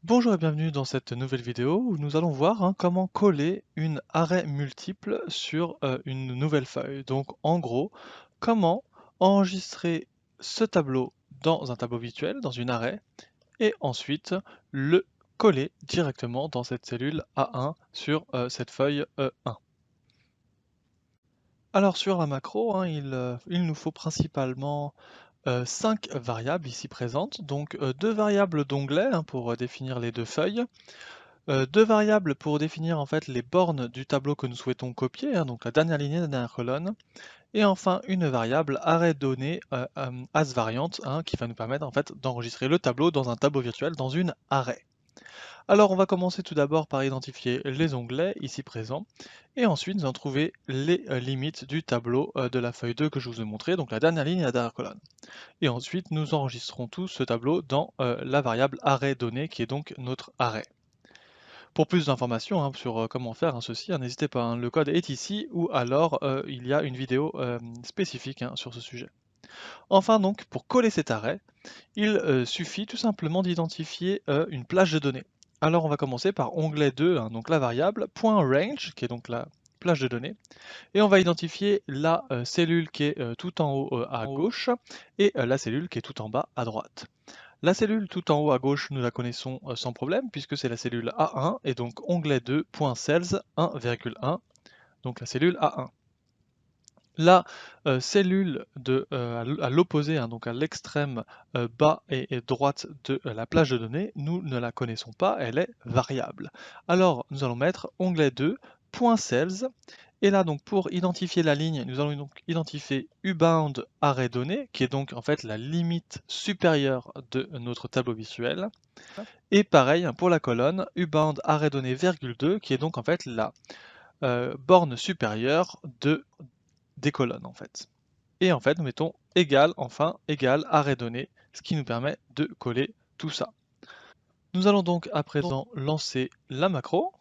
Bonjour et bienvenue dans cette nouvelle vidéo où nous allons voir comment coller une arrêt multiple sur une nouvelle feuille. Donc en gros, comment enregistrer ce tableau dans un tableau virtuel, dans une arrêt, et ensuite le coller directement dans cette cellule A1 sur cette feuille E1. Alors sur la macro, il nous faut principalement 5 variables ici présentes, donc deux variables d'onglet pour définir les deux feuilles. Deux variables pour définir en fait les bornes du tableau que nous souhaitons copier, donc la dernière ligne et la dernière colonne. Et enfin une variable array données as variante qui va nous permettre en fait d'enregistrer le tableau dans un tableau virtuel dans une array. Alors on va commencer tout d'abord par identifier les onglets ici présents et ensuite nous allons trouver les limites du tableau de la feuille 2 que je vous ai montré, donc la dernière ligne et la dernière colonne. Et ensuite nous enregistrons tout ce tableau dans la variable array données qui est donc notre array. Pour plus d'informations sur comment faire ceci, n'hésitez pas, le code est ici ou alors il y a une vidéo spécifique sur ce sujet. Enfin donc, pour coller cet arrêt, il suffit tout simplement d'identifier une plage de données. Alors on va commencer par onglet 2, donc la variable, .range, qui est donc la plage de données, et on va identifier la cellule qui est tout en haut à gauche et la cellule qui est tout en bas à droite. La cellule tout en haut à gauche, nous la connaissons sans problème puisque c'est la cellule A1 et donc onglet 2.cells 1,1, donc la cellule A1. La cellule à l'opposé, donc à l'extrême bas et droite de la plage de données, nous ne la connaissons pas, elle est variable. Alors nous allons mettre onglet 2.cells et là, donc, pour identifier la ligne, nous allons donc identifier ubound array données, qui est donc en fait la limite supérieure de notre tableau visuel. Et pareil pour la colonne, ubound array données virgule 2, qui est donc en fait la borne supérieure des colonnes en fait. Et en fait, nous mettons égal, enfin, égal array données, ce qui nous permet de coller tout ça. Nous allons donc à présent lancer la macro.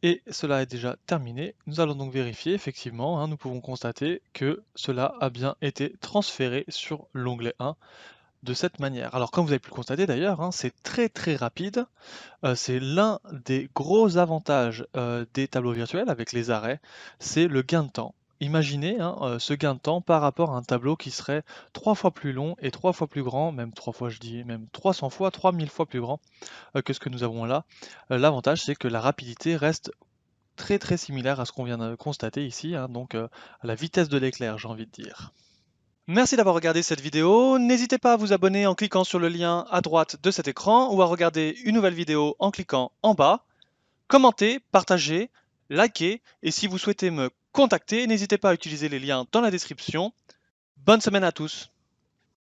Et cela est déjà terminé. Nous allons donc vérifier, effectivement, nous pouvons constater que cela a bien été transféré sur l'onglet 1 de cette manière. Alors comme vous avez pu le constater d'ailleurs, c'est très très rapide. C'est l'un des gros avantages des tableaux virtuels avec les arrêts, c'est le gain de temps. Imaginez ce gain de temps par rapport à un tableau qui serait 3 fois plus long et 3 fois plus grand, même 3 fois je dis, même 300 fois, 3000 fois plus grand que ce que nous avons là. L'avantage c'est que la rapidité reste très très similaire à ce qu'on vient de constater ici, donc à la vitesse de l'éclair, j'ai envie de dire. Merci d'avoir regardé cette vidéo. N'hésitez pas à vous abonner en cliquant sur le lien à droite de cet écran ou à regarder une nouvelle vidéo en cliquant en bas. Commentez, partagez, likez et si vous souhaitez me contacter, n'hésitez pas à utiliser les liens dans la description. Bonne semaine à tous!